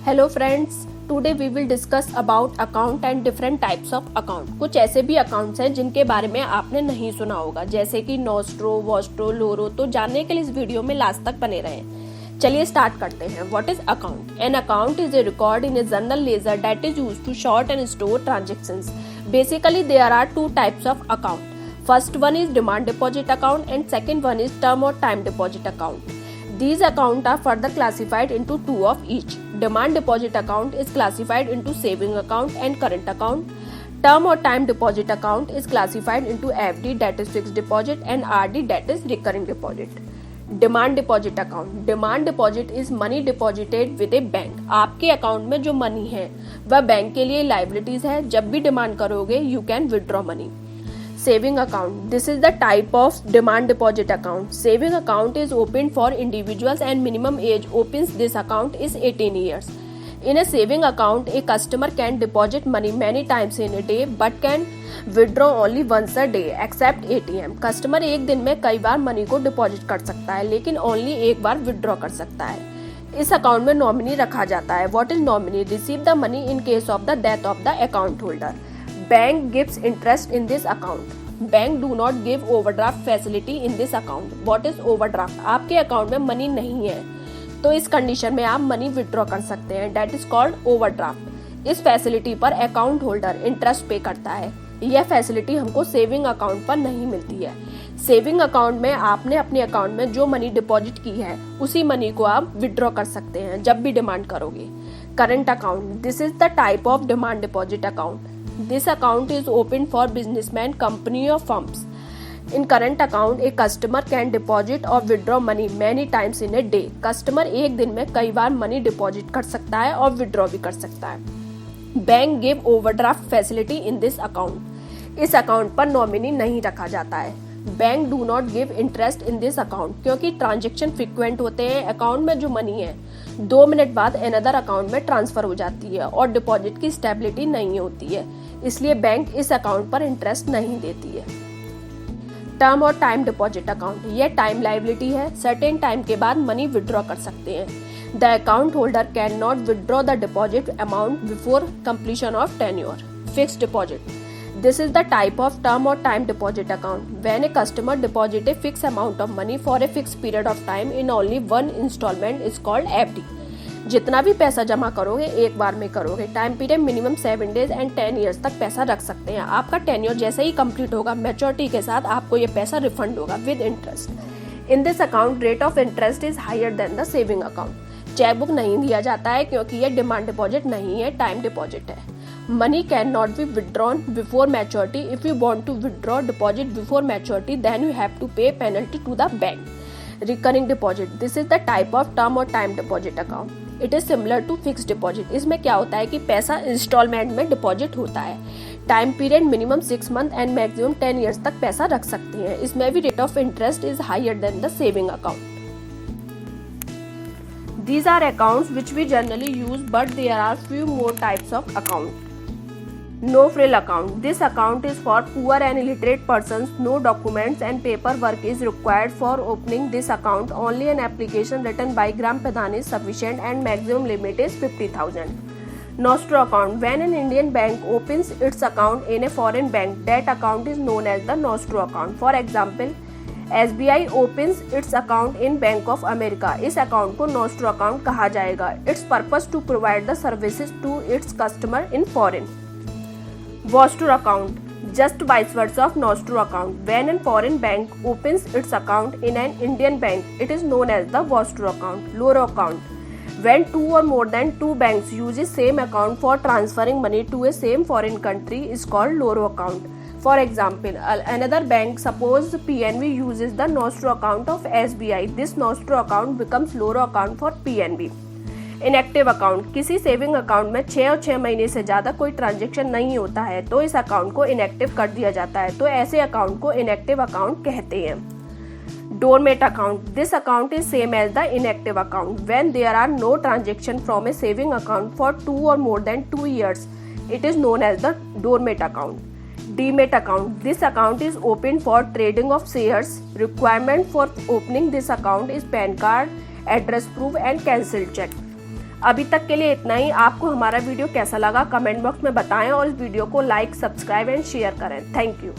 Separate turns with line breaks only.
Hello friends, today we will discuss about account and different types of account. कुछ ऐसे भी accounts हैं जिनके बारे में आपने नहीं सुना होगा, जैसे कि नोस्ट्रो, वोस्ट्रो, लोरो। तो जानने के लिए इस वीडियो में लास्ट तक बने रहें। चलिए स्टार्ट करते हैं। What is account? An account is a record in a journal ledger that is used to sort and store transactions. Basically there are two types of account. First one is demand deposit account and second one is term or time deposit account. These accounts are further classified into two of each. Demand deposit account is classified into saving account and current account. Term or time deposit account is classified into FD, that is fixed deposit, and RD, that is recurring deposit. Demand deposit account. Demand deposit is money deposited with A bank. आपके account में जो money है वह bank के लिए liabilities है. जब भी डिमांड करोगे you can withdraw money. Saving account. This is the type of demand deposit account. Saving account is opened for individuals and minimum age opens this account is 18 years. In a saving account, a customer can deposit money many times in a day but can withdraw only once a day except ATM. Customer एक दिन में कई बार money को deposit कर सकता है लेकिन only एक बार विदड्रॉ कर सकता है. इस अकाउंट में नॉमिनी रखा जाता है. What is nominee? Receive the money in case of the death of the account holder. Bank gives interest in this account. Bank do not give overdraft facility in this account. What is overdraft? आपके account में money नहीं है तो इस condition में आप money withdraw कर सकते हैं. That is called overdraft. इस फैसिलिटी पर अकाउंट होल्डर इंटरेस्ट पे करता है. यह फैसिलिटी हमको सेविंग अकाउंट पर नहीं मिलती है. सेविंग अकाउंट में आपने अपने अकाउंट में जो मनी डिपॉजिट की है उसी मनी को आप विदड्रॉ कर सकते हैं जब भी डिमांड करोगे. Current account. This is the type of demand deposit account. This account is open for businessmen, company or firms. In current account, a customer can deposit or withdraw money many times in a day. Customer एक दिन में कई बार money deposit कर सकता है और withdraw भी कर सकता है. Bank give overdraft facility in this account. इस अकाउंट पर नॉमिनी नहीं रखा जाता है. Bank do not give interest in this account. क्योंकि ट्रांजेक्शन फ्रिक्वेंट होते हैं, अकाउंट में जो मनी है 2 मिनट बाद अनदर अकाउंट में ट्रांसफर हो जाती है और डिपॉजिट की स्टेबिलिटी नहीं होती है, इसलिए बैंक इस अकाउंट पर इंटरेस्ट नहीं देती है. टर्म और टाइम डिपॉजिट अकाउंट. यह टाइम लाइबिलिटी है. सर्टेन टाइम के बाद मनी विदड्रॉ कर सकते हैं. The account holder can not withdraw the deposit amount before completion of tenure. Fixed deposit. This is the type of term or time deposit account. When a customer deposits a fixed amount of money for a fixed period of time in only one installment is called FD. जितना भी पैसा जमा करोगे एक बार में करोगे. Time period minimum 7 days and 10 years तक पैसा रख सकते हैं. आपका टेन्योर जैसे ही कंप्लीट होगा मैच्योरिटी के साथ आपको ये पैसा रिफंड होगा with interest. In this account rate of interest is higher than the saving account. Chequebook नहीं दिया जाता है क्योंकि ये डिमांड डिपॉजिट नहीं है, टाइम डिपॉजिट है. Money cannot be withdrawn before maturity. If you want to withdraw deposit before maturity, then you have to pay penalty to the bank. Recurring deposit. This is the type of term or time deposit account. It is similar to fixed deposit. इसमें क्या होता है कि पैसा instalment में deposit होता है. Time period minimum 6 month and maximum 10 years तक पैसा रख सकते हैं. इसमें भी rate of interest is higher than the saving account. These are accounts which we generally use, but there are few more types of account. No frill account. This account is for poor and illiterate persons. No documents and paperwork is required for opening this account. Only an application written by Gram Pradhan is sufficient and maximum limit is 50,000. Nostro account. When an Indian bank opens its account in a foreign bank, that account is known as the Nostro account. For example, SBI opens its account in Bank of America. इस account को Nostro account कहा जाएगा. Its purpose to provide the services to its customer in foreign. Vostro account. Just vice versa of Nostro account. When a foreign bank opens its account in an Indian bank, it is known as the Vostro account. Loro account. When 2 or more than 2 banks use the same account for transferring money to a same foreign country is called Loro account. For example, another bank, suppose PNB, uses the Nostro account of SBI. This Nostro account becomes Loro account for PNB. Inactive account. किसी saving account में 6 और 6 महीने से ज़्यादा कोई transaction नहीं होता है तो इस अकाउंट को इनएक्टिव कर दिया जाता है. तो ऐसे अकाउंट को इनएक्टिव अकाउंट कहते हैं. Dormant account. This account is same as the inactive account. When there are no transaction from a saving account for 2 और more than 2 years it is known as the dormant account. Demat account. This account is open for trading of shares. Requirement for opening this account is PAN card, address proof and cancelled check. अभी तक के लिए इतना ही। आपको हमारा video कैसा लगा comment box में बताएं और इस वीडियो को लाइक, सब्सक्राइब एंड शेयर करें। Thank you.